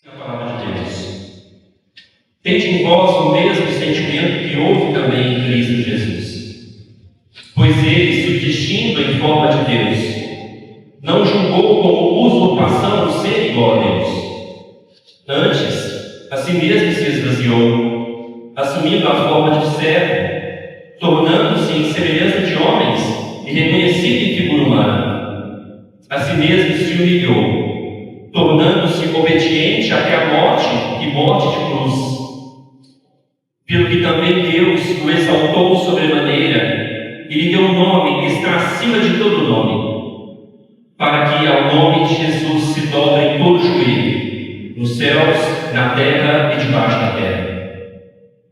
A palavra de Deus. Tende em vós o mesmo sentimento que houve também em Cristo Jesus. Pois ele, subsistindo em forma de Deus, não julgou como usurpação o ser igual a Deus. Antes, a si mesmo se esvaziou, assumindo a forma de servo, tornando-se em semelhança de homens e reconhecido em figura humana. A si mesmo se humilhou, tornando-se obediente até a morte e morte de cruz. Pelo que também Deus o exaltou sobremaneira e lhe deu um nome que está acima de todo nome, para que ao nome de Jesus se dobrem todo joelho, nos céus, na terra e debaixo da terra.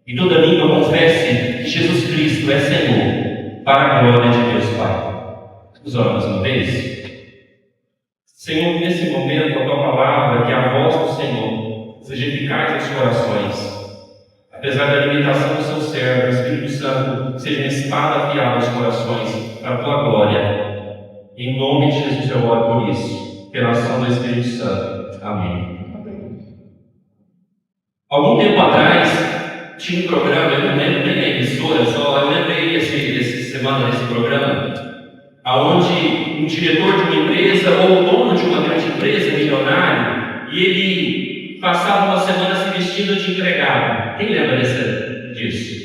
E toda língua confesse que Jesus Cristo é Senhor, para a glória de Deus Pai. Vamos orar mais uma vez? Senhor, nesse momento, a Tua palavra, que a voz do Senhor seja eficaz nos corações. Apesar da limitação do seu servo, o Espírito Santo seja uma espada afiada aos corações, para a Tua glória. Em nome de Jesus eu oro por isso, pela ação do Espírito Santo. Amém. Algum tempo atrás, tinha um programa, eu não lembro nem a emissora, só eu lembrei essa semana desse programa, onde um diretor de uma empresa ou o dono de uma grande empresa, milionário, e ele passava uma semana se vestindo de empregado. Quem lembra disso?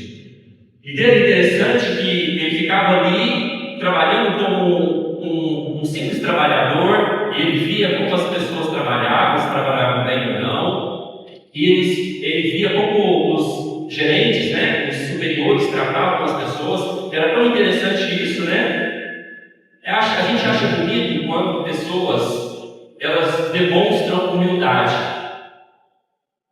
E é interessante que ele ficava ali trabalhando como um simples trabalhador, e ele via como as pessoas trabalhavam, se trabalhavam bem ou não, e ele via como os gerentes, os superiores tratavam as pessoas. Era tão interessante isso, A gente acha bonito quando pessoas elas demonstram humildade.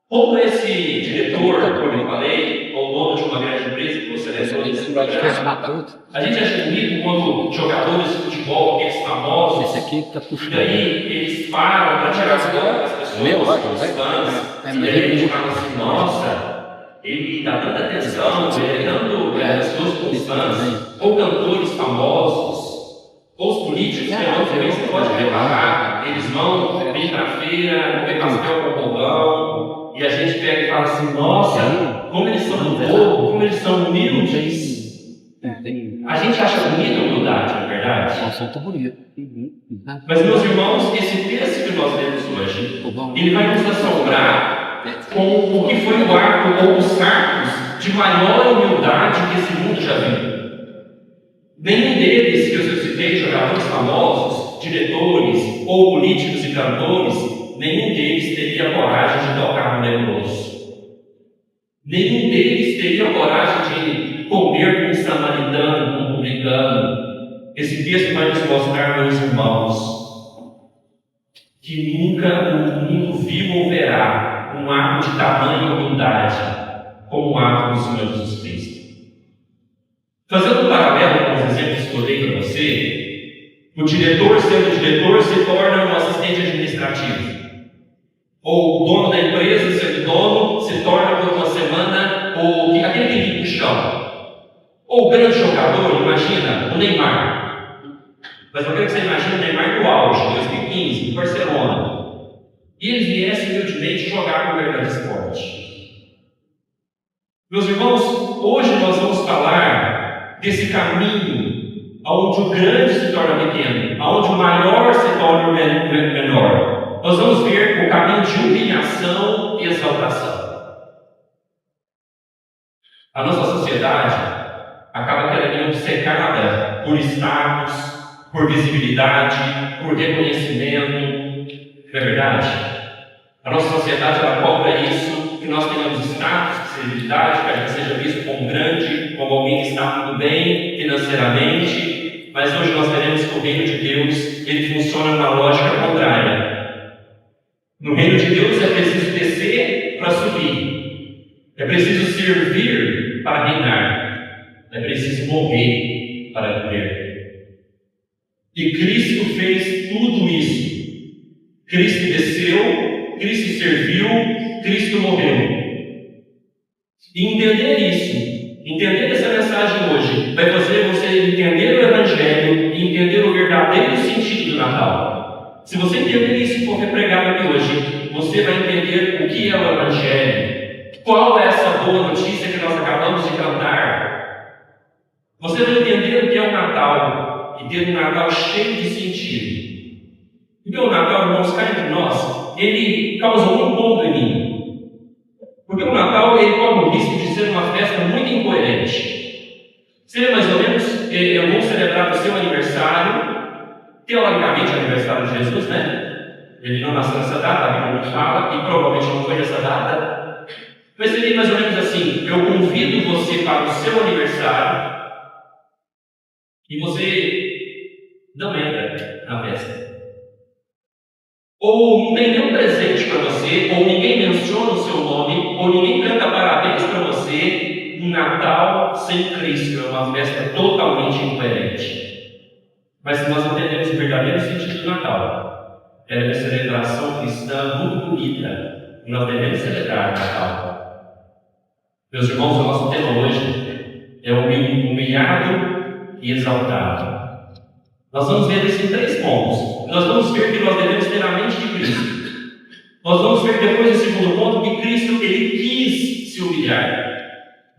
Como esse diretor, como eu falei, ou dono de uma grande empresa que você lembrou desse programa, a gente acha bonito quando jogadores de futebol, aqueles famosos, esse aqui tá puxando. E aí eles param para tirar foto das pessoas, os fãs, e aí a gente fala assim, nossa, ele dá tanta atenção, ele dando as pessoas com os fãs, ou cantores famosos, ou os políticos, também você pode reparar, eles vão vir para a feira, comer pastel com pão, e a gente pega e fala assim, nossa, como eles são do povo, como eles são humildes. A gente acha bonita a humildade, não é verdade? É um assunto bonito. Mas, meus irmãos, esse texto que nós lemos hoje, ele vai nos assombrar com o que foi o arco ou os arcos de maior humildade que esse mundo já viu. Nenhum deles que eu citei, jogadores famosos, diretores ou políticos e cantores, nenhum deles teria coragem de tocar no leproso. Nenhum deles teria coragem de comer com um samaritano, com um publicano. Esse texto vai nos mostrar, meus irmãos, que nunca o mundo viu ou verá um ato de tamanha humildade como o ato do Senhor Jesus Cristo. Fazendo um paralelo com os exemplos que eu dei para você, o diretor, sendo diretor, se torna um assistente administrativo. Ou o dono da empresa, sendo dono, se torna por uma semana aquele que limpa o chão. Ou o grande jogador, imagina, o Neymar. Mas eu quero que você imagine o Neymar do auge, 2015, em Barcelona. E ele viesse humildemente jogar com o grande esporte. Meus irmãos, hoje nós vamos falar desse caminho onde o grande se torna pequeno, onde o maior se torna menor. Nós vamos ver o caminho de humilhação e exaltação. A nossa sociedade acaba querendo obcecada por status, por visibilidade, por reconhecimento. Não é verdade? A nossa sociedade ela cobra isso, que nós tenhamos status, visibilidade, que a gente seja visto como grande, como alguém que está tudo bem financeiramente. Mas hoje nós veremos que o reino de Deus ele funciona numa lógica contrária. No reino de Deus é preciso descer para subir. É preciso servir para reinar. É preciso morrer para viver. E Cristo fez tudo isso. Cristo desceu, Cristo serviu, Cristo morreu. E entender isso, entender essa mensagem hoje, vai fazer você entender o Evangelho e entender o verdadeiro sentido do Natal. Se você entender isso que for pregado aqui hoje, você vai entender o que é o Evangelho, qual é essa boa notícia que nós acabamos de cantar. Você vai entender o que é o Natal e ter um Natal cheio de sentido. Porque o Natal, irmãos, cá entre nós, ele causou um ponto em mim. Porque o Natal, ele corre o risco de ser uma festa muito incoerente. Seria mais ou menos, eu vou celebrar o seu aniversário, teoricamente o aniversário de Jesus, né? Ele não nasceu nessa data, a Bíblia não fala, e provavelmente não foi nessa data. Mas seria mais ou menos assim: eu convido você para o seu aniversário e você não entra na festa. Ou não tem nenhum presente para você, ou ninguém menciona o seu nome, ou ninguém canta parabéns para você. Um Natal sem Cristo é uma festa totalmente incoerente. Mas se nós entendemos o verdadeiro sentido do Natal, é uma celebração cristã muito bonita, e nós devemos celebrar o Natal. Meus irmãos, o nosso tema hoje é humilhado e exaltado. Nós vamos ver isso em 3 pontos. Nós vamos ver que nós devemos ter a mente de Cristo. Nós vamos ver depois, no segundo ponto, que Cristo, ele quis se humilhar.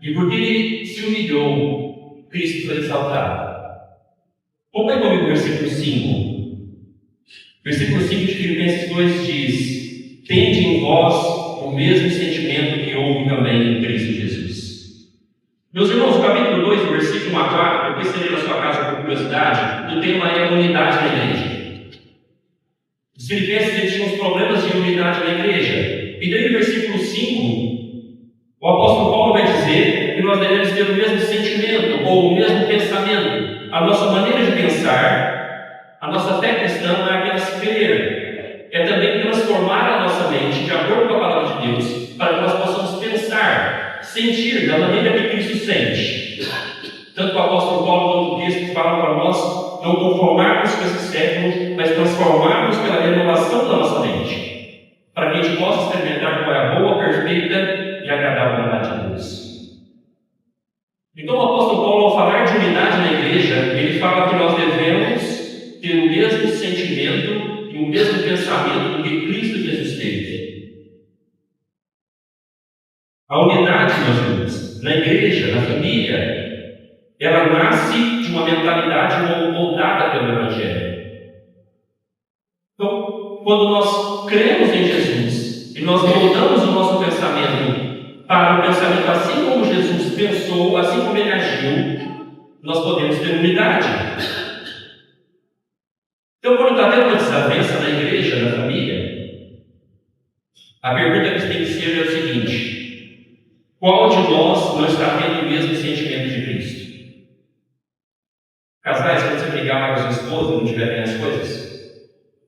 E porque ele se humilhou, Cristo foi exaltado. Acompanhe comigo o versículo 5. Versículo 5 de Filipenses 2 diz: tende em vós o mesmo sentimento que houve também em Cristo Jesus. Meus irmãos, o capítulo 2, o versículo 1 a 4, depois você lê na sua casa por curiosidade, o tema é a unidade na igreja. Os filipenses tinham os problemas de unidade na igreja. E daí no versículo 5, o apóstolo Paulo vai dizer que nós devemos ter o mesmo sentimento ou o mesmo pensamento. A nossa maneira de pensar, a nossa fé cristã não é apenas crer, é também transformar a nossa mente de acordo com a palavra de Deus, para que nós possamos pensar, sentir da maneira que Cristo sente. Tanto o apóstolo Paulo, no texto, fala para nós não conformarmos com esse século, mas transformarmos pela renovação da nossa mente, para que a gente possa experimentar qual é a boa, perfeita e agradável vontade de Deus. Então o apóstolo Paulo, ao falar de unidade na igreja, ele fala que nós devemos ter o mesmo sentimento e o mesmo pensamento que Cristo Jesus teve. A unidade, meus irmãos, na igreja, na família, ela nasce de uma mentalidade moldada pelo Evangelho. Então, quando nós cremos em Jesus e nós moldamos o nosso pensamento para o pensamento assim como Jesus pensou, assim como ele agiu, nós podemos ter unidade. Então, quando está tendo uma desavença na igreja, na família, a pergunta que tem que ser é o seguinte: qual de nós não está tendo o mesmo sentimento de Cristo? Casais, quando você brigar com a sua esposa e não tiver bem as coisas,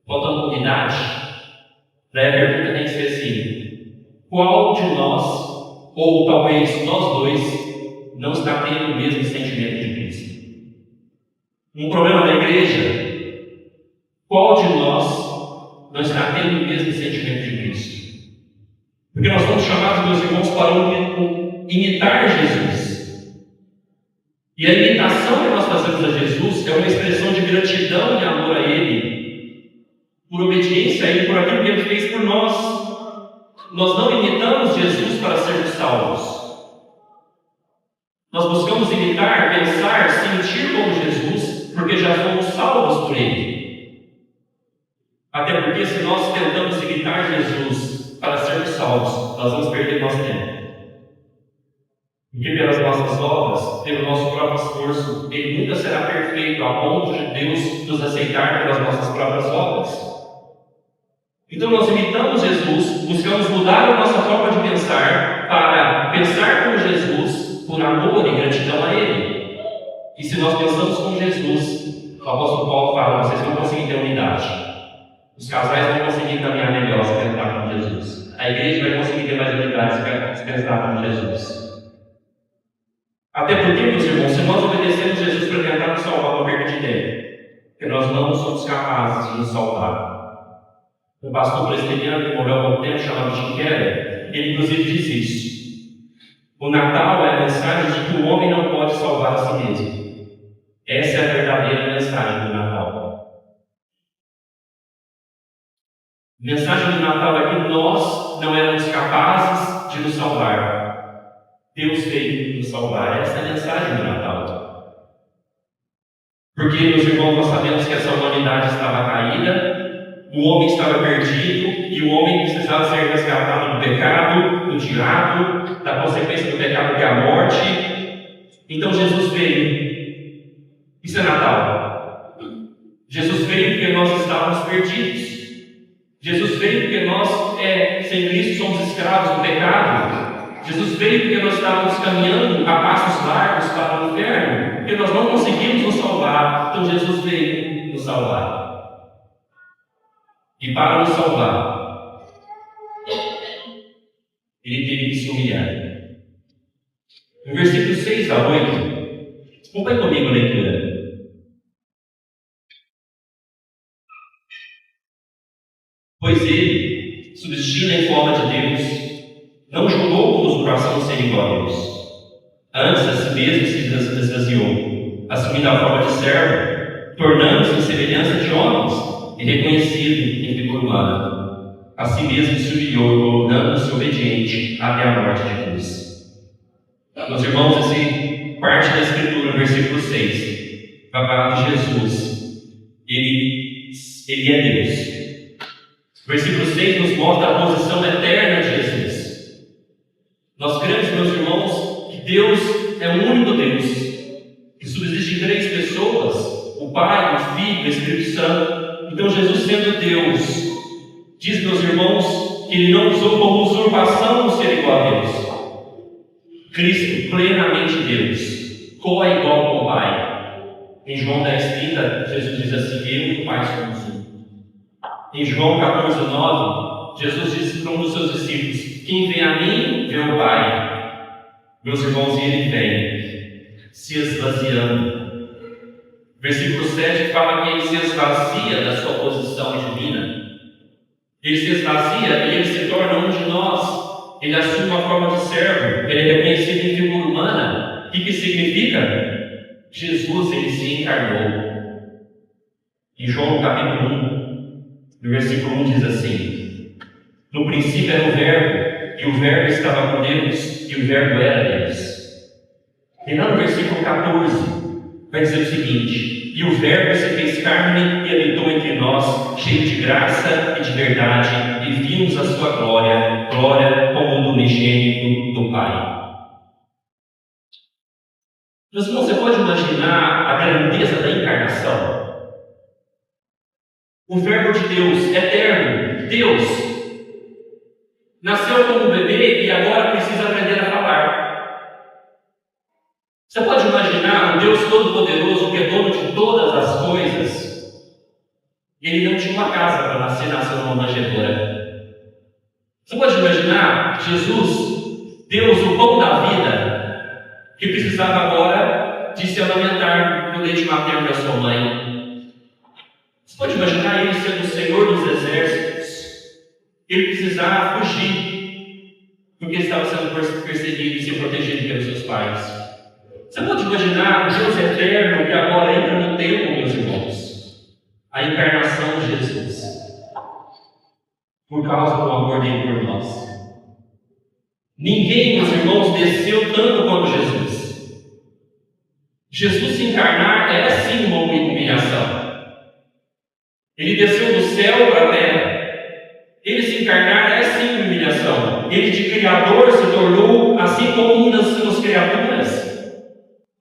faltando unidade, daí a pergunta tem que ser assim: qual de nós, ou talvez nós dois, não está tendo o mesmo sentimento de Cristo? Um problema da igreja: qual de nós não está tendo o mesmo sentimento de Cristo? Porque nós somos chamados, meus irmãos, para imitar Jesus. E a imitação que nós fazemos a Jesus é uma expressão de gratidão e amor a Ele, por obediência a Ele, por aquilo que Ele fez por nós. Nós não imitamos Jesus para sermos salvos. Nós buscamos imitar, pensar, sentir como Jesus, porque já fomos salvos por Ele. Até porque se nós tentamos imitar Jesus para sermos salvos, nós vamos perder nosso tempo. Porque pelas nossas obras, pelo nosso próprio esforço, Ele nunca será perfeito a ponto de Deus nos aceitar pelas nossas próprias obras. Então nós imitamos Jesus, buscamos mudar a nossa forma de pensar para pensar como Jesus, por amor e gratidão a Ele. E se nós pensamos como Jesus, o apóstolo Paulo fala: vocês não conseguem ter unidade. Os casais vão conseguir caminhar melhor se pensar como Jesus. A igreja vai conseguir ter mais unidade se pensar como Jesus. Até porque, meus irmãos, se nós obedecemos Jesus para tentar nos salvar, uma perda de tempo, porque nós não somos capazes de nos salvar. Um pastor presbiteriano que morreu há pouco tempo, chamado Jim Keller, ele inclusive diz isso. O Natal é a mensagem de que o homem não pode salvar a si mesmo. Essa é a verdadeira mensagem do Natal. A mensagem do Natal é que nós não éramos capazes de nos salvar. Deus veio nos salvar. Essa é a mensagem do Natal. Porque, meus irmãos, nós sabemos que essa humanidade estava caída, o homem estava perdido, e o homem precisava ser resgatado do pecado, do diabo, da consequência do pecado que é a morte. Então Jesus veio. Isso é Natal. Jesus veio porque nós estávamos perdidos. Jesus veio porque nós, sem Cristo, somos escravos do pecado. Jesus veio porque nós estávamos caminhando a passos largos para o inferno, porque nós não conseguimos nos salvar. Então Jesus veio nos salvar. E para nos salvar, Ele teve que se humilhar. No versículo 6 a 8, acompanhe comigo a leitura. Pois ele, subsistindo em forma de Deus, não julgou como usurpação ser igual a Deus. Antes, a si mesmo se esvaziou, assumindo a forma de servo, tornando-se em semelhança de homens e reconhecido em figura humana. A si mesmo se humilhou, tornando-se obediente até a morte de cruz. Meus irmãos, essa parte da Escritura, no versículo 6, vai falar de Jesus. Ele é Deus. O versículo 6 nos mostra a posição eterna de Jesus. Nós cremos, meus irmãos, que Deus é o único Deus, que subsiste em 3 pessoas, o Pai, o Filho e o Espírito Santo. Então Jesus, sendo Deus, diz, meus irmãos, que Ele não usou como usurpação o ser igual a Deus. Cristo, plenamente Deus, co-igual com o Pai. Em João 10,30, Jesus diz assim: eu e o Pai somos um. Em João 14,9, Jesus disse para um dos seus discípulos: quem vem a mim, vê o Pai. Meus irmãos, e ele vem, se esvaziando. Versículo 7 fala que ele se esvazia da sua posição divina. Ele se esvazia e ele se torna um de nós. Ele assume uma forma de servo. Ele é reconhecido em figura humana. O que significa? Jesus, ele se encarnou. Em João capítulo 1, no versículo 1 diz assim: no princípio era o Verbo, e o Verbo estava com Deus, e o Verbo era Deus. E lá no versículo 14 vai dizer o seguinte: e o Verbo se fez carne e habitou entre nós, cheio de graça e de verdade, e vimos a sua glória, glória como do unigênito do Pai. Mas você pode imaginar a grandeza da encarnação? O Verbo de Deus, eterno, Deus, nasceu como bebê e agora precisa aprender a falar. Você pode imaginar um Deus todo-poderoso que é dono de todas as coisas? Ele não tinha uma casa para nascer, nasceu numa manjedoura. Você pode imaginar Jesus, Deus, o pão da vida, que precisava agora de se alimentar no leite materno da sua mãe? Você pode imaginar ele sendo o Senhor dos exércitos? Ele precisava fugir, porque estava sendo perseguido e se protegido pelos seus pais. Você pode imaginar o Deus eterno que agora entra no templo, meus irmãos? A encarnação de Jesus, por causa do amor dele por nós. Ninguém, meus irmãos, desceu tanto quanto Jesus. Jesus se encarnar é sim uma humilhação. Ele desceu do céu para a terra. Ele se encarnar é sim uma humilhação. Ele de Criador se tornou assim como uma das suas criaturas.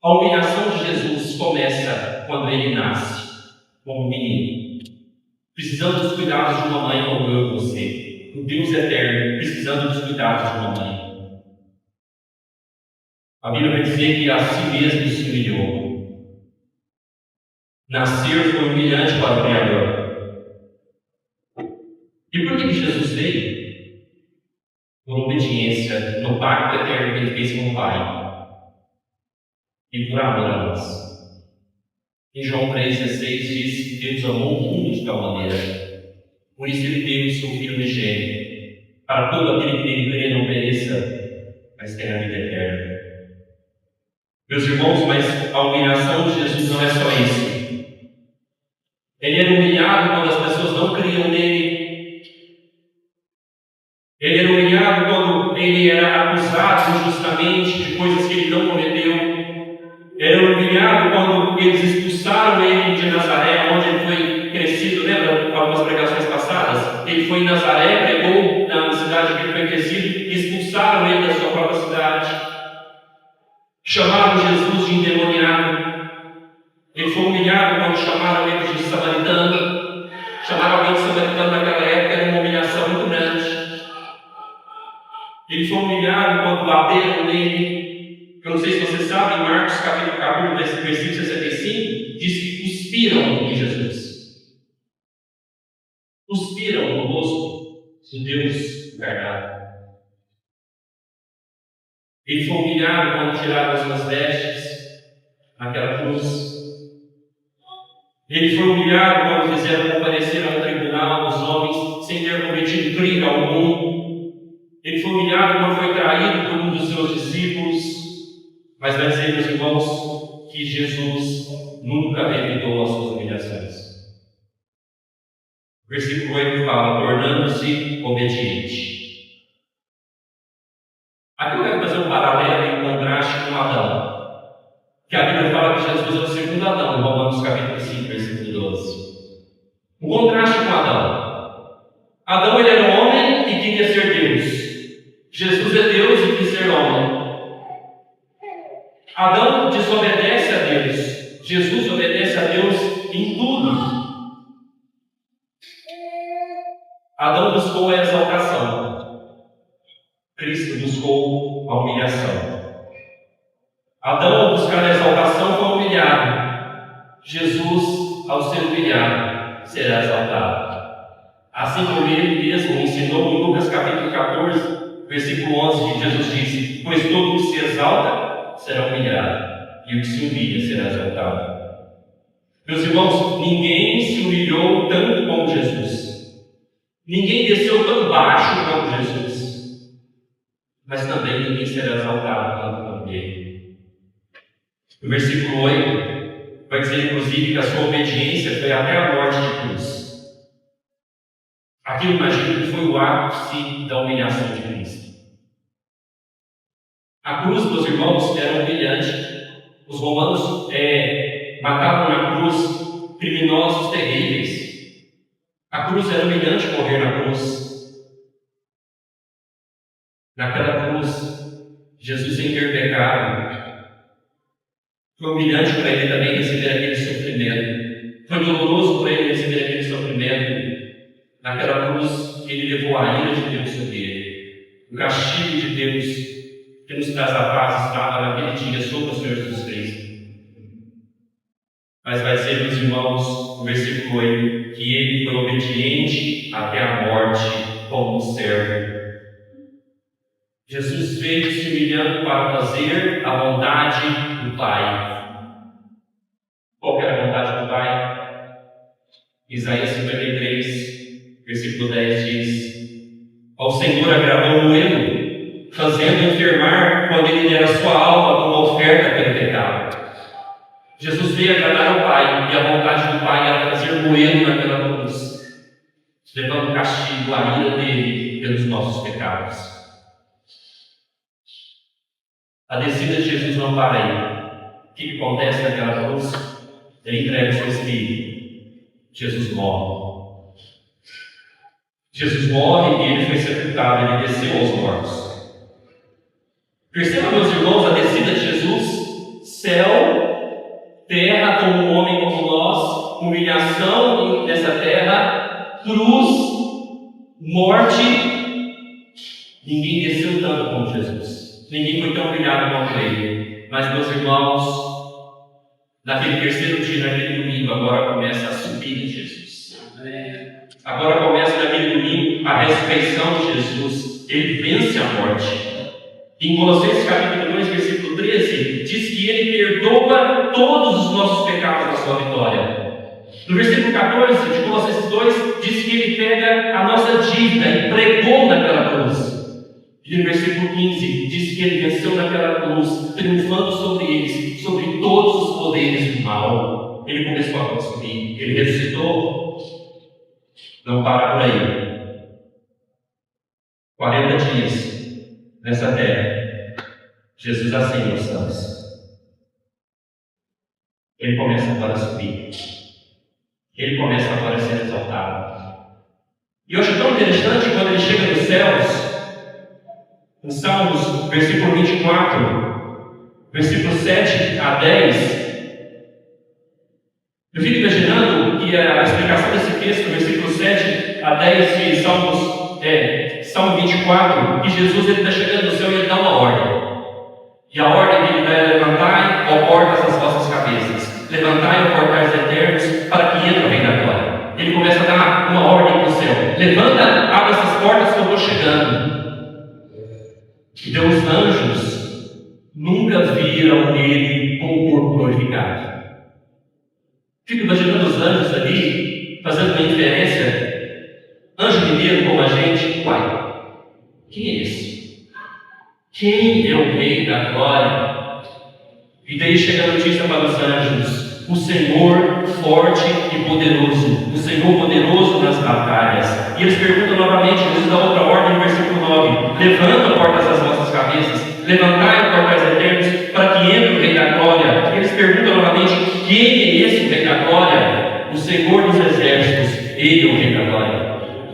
A humilhação de Jesus começa quando ele nasce como menino, precisando dos cuidados de uma mãe como eu e você. O Deus eterno precisando dos cuidados de uma mãe. A Bíblia vai dizer que a si mesmo se humilhou. Nascer foi humilhante para o Criador. E por que Jesus veio? Por obediência no pacto eterno que ele fez com o Pai. E por amor a nós. Em João 3,16 diz que Deus amou o mundo de tal maneira. Por isso ele deu o seu Filho unigênito, para todo aquele que nele crê não pereça, mas tenha a vida eterna. Meus irmãos, mas a humilhação de Jesus não é só isso. Ele era humilhado quando as pessoas não criam nele. Ele era humilhado quando ele era acusado injustamente de coisas que ele não cometeu. Era humilhado quando eles expulsaram ele de Nazaré, onde ele foi crescido. Lembra algumas pregações passadas? Ele foi em Nazaré, pregou na cidade que ele foi crescido, e expulsaram ele da sua própria cidade. Chamaram Jesus de endemoniado. Ele foi humilhado quando chamaram ele de samaritano. Chamaram alguém de samaritano naquela época, era uma humilhação muito grande. Ele foi humilhado quando bateram nele. Eu não sei se você sabe, em Marcos capítulo 14, versículo 65, diz que cuspiram em Jesus. Cuspiram no rosto de Deus encarnado. Ele foi humilhado quando tiraram as suas vestes naquela cruz. Ele foi humilhado quando fizeram comparecer ao tribunal os homens sem ter cometido crime algum. Ele foi humilhado quando foi traído por um dos seus discípulos. Mas vai dizer, meus irmãos, que Jesus nunca evitou as suas humilhações. O versículo 8 fala, tornando-se obediente. Aqui eu quero fazer um paralelo e um contraste com Adão. Que a Bíblia fala que Jesus é o segundo Adão, Romanos capítulo 5, versículo 12. Um contraste com Adão. Adão ele era homem e queria ser Deus. Jesus é Deus e quis ser homem. Adão desobedece a Deus. Jesus obedece a Deus em tudo. Adão buscou a exaltação. Cristo buscou a humilhação. Adão, ao buscar a exaltação, foi humilhado. Jesus, ao ser humilhado, será exaltado. Assim como ele mesmo ensinou em Lucas capítulo 14, versículo 11, que Jesus disse, pois todo o que se exalta será humilhado, e o que se humilha será exaltado. Meus irmãos, ninguém se humilhou tanto como Jesus. Ninguém desceu tão baixo como Jesus. Mas também ninguém será exaltado tanto como ele. No versículo 8, vai dizer inclusive que a sua obediência foi até a morte de cruz. Aqui eu imagino que foi o ápice da humilhação de Cristo. A cruz, meus irmãos, era humilhante. Os romanos matavam na cruz criminosos terríveis. A cruz era humilhante morrer na cruz. Naquela cruz, Jesus sem ter pecado. Foi humilhante para ele também receber aquele sofrimento. Foi doloroso para ele receber aquele sofrimento. Naquela cruz, ele levou a ira de Deus sobre ele. O castigo de Deus que nos traz a paz estava naquele dia sobre o Senhor Jesus Cristo. Mas vai ser, meus irmãos, no versículo 8, que ele foi obediente até a morte como um servo. Jesus veio se humilhando para fazer a vontade do Pai. Qual era a vontade do Pai? Isaías 53, versículo 10 diz, ao Senhor agradou o moelo, fazendo enfermar quando ele dera sua alma como oferta pelo pecado. Jesus veio agradar ao Pai, e a vontade do Pai era fazer moelo naquela cruz, levando o castigo, a ira dele pelos nossos pecados. A descida de Jesus não para aí. O que acontece naquela cruz? Ele entrega o seu espírito. Jesus morre. Jesus morre e ele foi sepultado, ele desceu aos mortos. Perceba, meus irmãos, a descida de Jesus, céu, terra como um homem como nós, humilhação nessa terra, cruz, morte. Ninguém desceu tanto como Jesus. Ninguém foi tão humilhado quanto ele. Mas, meus irmãos, naquele terceiro dia, naquele domingo, agora começa a subir de Jesus. Agora começa naquele domingo a ressurreição de Jesus. Ele vence a morte. Em Colossenses capítulo 2, versículo 13, diz que ele perdoa todos os nossos pecados na sua vitória. No versículo 14 de Colossenses 2, diz que ele pega a nossa dívida e pregou naquela cruz. E no versículo 15, diz que ele venceu naquela cruz, triunfando sobre eles, sobre todos os poderes do mal. Ele começou a construir, ele ressuscitou. Não para por aí. 40 dias nessa terra, Jesus ascende aos céus. Ele começa agora a subir. Ele começa agora a ser exaltado. E eu acho tão interessante quando ele chega nos céus, em Salmos, versículo 24, versículo 7 a 10. Eu fico imaginando que a explicação desse texto, versículo 7 a 10 de Salmo 24, que Jesus está chegando no céu e ele dá uma ordem. E a ordem dele é: levantai, ó portas, as vossas cabeças. Levantai, ó portais eternos, para que entre o Rei da Glória. Ele começa a dar uma ordem para o céu: levanta, abre essas portas que eu estou chegando. Então os anjos nunca viram ele com o corpo glorificado. Fico imaginando os anjos ali, fazendo uma inferência. Anjo mineiro como a gente, uai, quem é esse? Quem é o Rei da Glória? E daí chega a notícia para os anjos: o Senhor forte e poderoso, o Senhor poderoso nas batalhas. E eles perguntam novamente, Jesus dá outra ordem no versículo 9: levanta, portas, as vossas cabeças, levantai, portais eternos, para que entre o Rei da Glória. E eles perguntam novamente: quem é esse Rei da Glória? O Senhor dos Exércitos, Ele é o Rei da Glória.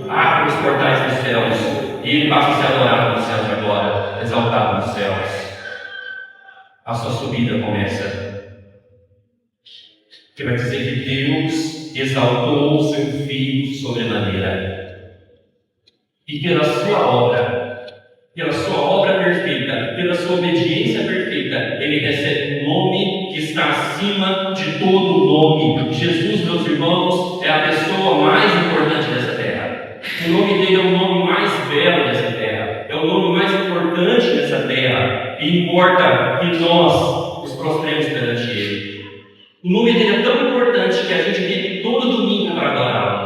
Abre os portais dos céus, e Ele passa a ser adorado nos céus agora, exaltado nos céus. A sua subida começa. Que vai dizer que Deus exaltou o seu Filho sobremaneira. E pela sua obra perfeita, pela sua obediência perfeita, Ele recebe um nome que está acima de todo nome. Jesus, meus irmãos, é a pessoa mais importante dessa terra. O nome dele é o nome mais belo dessa terra. É o nome mais importante dessa terra. E importa que nós nos prostremos perante Ele. O nome dele é tão importante que a gente vem todo domingo para adorá-lo.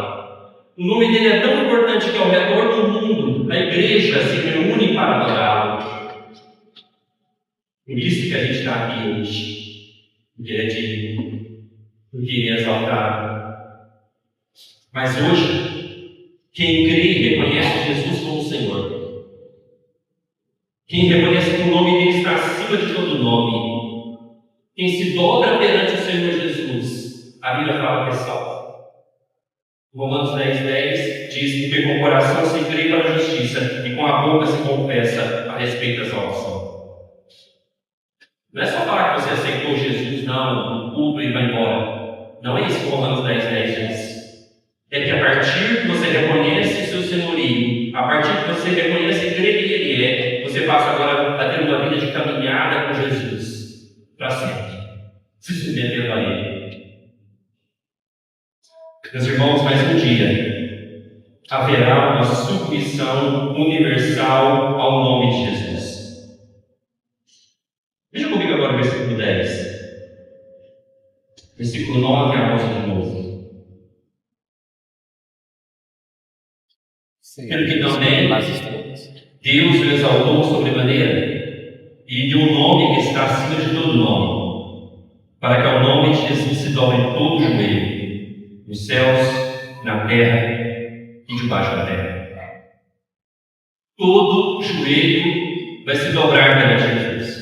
O nome dele é tão importante que ao redor do mundo a igreja se reúne para adorá-lo. Por isso que a gente está aqui hoje. Porque ele é digno. Porque ele é exaltado. Mas hoje, quem crê e reconhece Jesus como Senhor, quem reconhece que o nome dele está acima de todo nome, quem se dobra perante o Senhor Jesus, a Bíblia fala que é salvo. Romanos 10:10 diz: porque com o coração se crê para a justiça e com a boca se confessa a respeito da salvação. Não é só falar que você aceitou Jesus, não, no culto e vai embora. Não é isso que Romanos 10:10 diz. É que a partir que você reconhece o seu senhorio, a partir que você reconhece e crê que Ele é, você passa agora a ter uma vida de caminhada com Jesus para sempre, se submetendo a Ele. Meus irmãos, mais um dia haverá uma submissão universal ao nome de Jesus. Veja comigo agora o versículo 10, versículo 9 a 11 de novo. Pelo que também Deus o exaltou sobremaneira e deu um nome que está acima de todo nome, para que ao nome de Jesus se dobre todo o joelho, nos céus, na terra e debaixo da terra. Todo joelho vai se dobrar perante Jesus.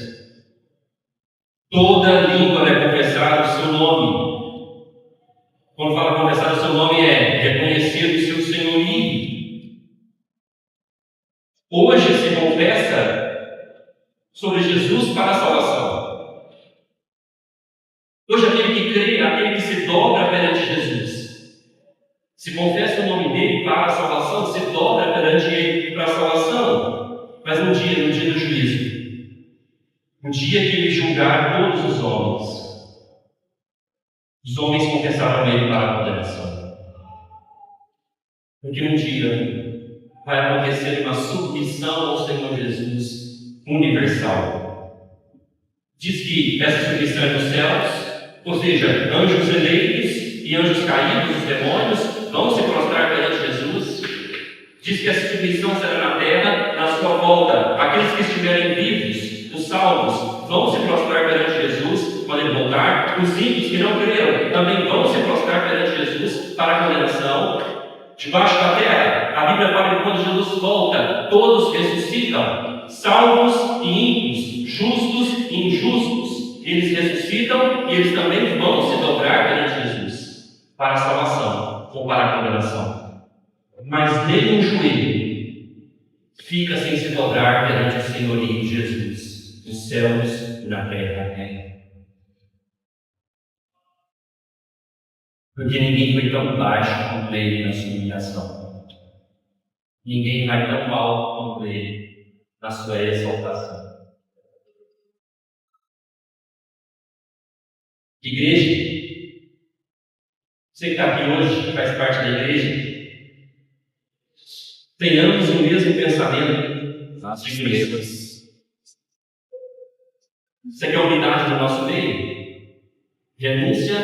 Toda língua vai confessar o seu nome. Quando fala confessar o seu nome, é reconhecer o seu senhorio. Hoje se confessa sobre Jesus para a salvação. Hoje aquele que crê, aquele que se dobra perante Jesus, se confessa o nome dele para a salvação, se dobra perante ele para a salvação. Mas no dia do juízo, no dia que ele julgar todos os homens confessarão ele para a condenação. Porque um dia vai acontecer uma submissão ao Senhor Jesus universal. Diz que essa submissão é nos céus, ou seja, anjos eleitos e anjos caídos, os demônios, vão se prostrar perante Jesus. Diz que essa submissão será na terra, na sua volta. Aqueles que estiverem vivos, os salvos, vão se prostrar perante Jesus quando ele voltar. Os ímpios que não creram também vão se prostrar perante Jesus para a condenação. Debaixo da terra, a Bíblia fala que quando Jesus volta, todos ressuscitam, salvos e ímpios, justos e injustos. Eles ressuscitam e eles também vão se dobrar perante Jesus para a salvação ou para a condenação. Mas nenhum joelho fica sem se dobrar perante o senhorio de Jesus, nos céus e na terra. Porque ninguém foi tão baixo quanto ele na sua humilhação. Ninguém vai tão alto quanto ele na sua exaltação. Igreja, você que está aqui hoje, que faz parte da igreja, tenhamos o mesmo pensamento de Cristo. Você quer a unidade do nosso meio? Renúncia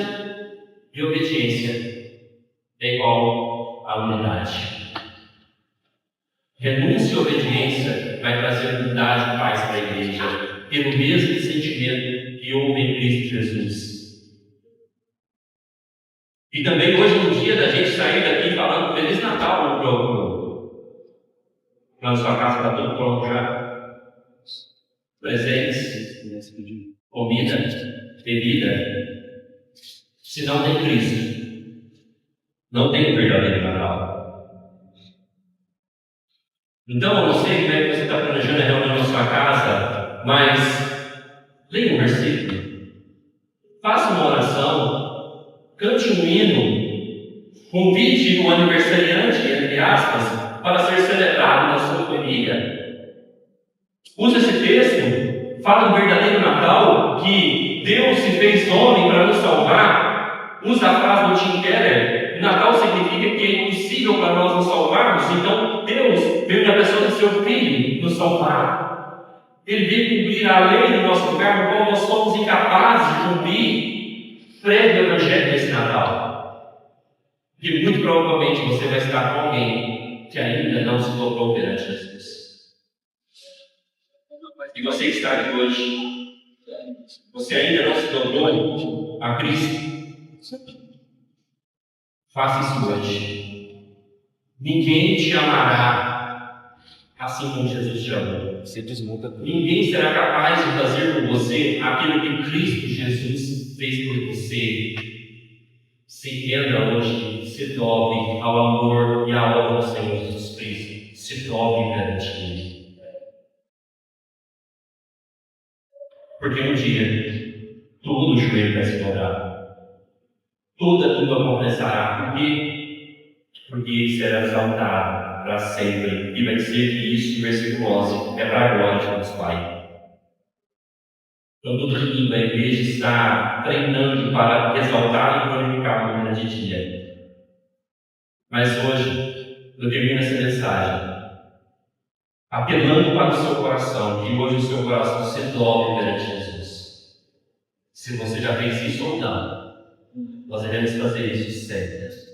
e obediência é igual a unidade. Renúncia e obediência vai trazer unidade e paz para a igreja, pelo mesmo sentimento que houve em Cristo Jesus. E também hoje é um dia da gente sair daqui falando Feliz Natal para o outro. Na sua casa está tudo pronto já. Presentes, comida, bebida. Se não tem Cristo, não tem o verdadeiro Natal. Então, eu não sei como é que você está planejando a reunião na sua casa, mas leia um versículo, faça uma oração, cante um hino, convide o aniversariante, entre aspas, para ser celebrado na sua família. Use esse texto, fala do verdadeiro Natal, que Deus se fez homem para nos salvar. Usa a frase do Tim Keller: Natal significa que é impossível para nós nos salvarmos, então Deus veio na pessoa do seu Filho nos salvar. Ele veio cumprir a lei no nosso lugar, no qual nós somos incapazes de cumprir. Pregue o Evangelho nesse Natal. E muito provavelmente você vai estar com alguém que ainda não se dobrou perante Jesus. E você que está aqui hoje, você ainda não se dobrou a Cristo, faça isso hoje. Ninguém te amará assim como Jesus te amou. Ninguém será capaz de fazer por você aquilo que Cristo Jesus fez por você. Se entenda hoje, se dobre ao amor e à obra do Senhor Jesus Cristo. Se dobre perante Ele. Porque um dia, todo o joelho vai se dobrar. Toda língua confessará. Por quê? Porque Ele será exaltado para sempre. E vai dizer que isso, versículo 11, é para a glória de Deus Pai. Então, todo domingo a igreja está treinando para exaltar e glorificar o nome de dia. Mas hoje, eu termino essa mensagem apelando para o seu coração, que hoje o seu coração se dobre perante Jesus. Se você já fez isso ou não, nós devemos fazer isso sempre.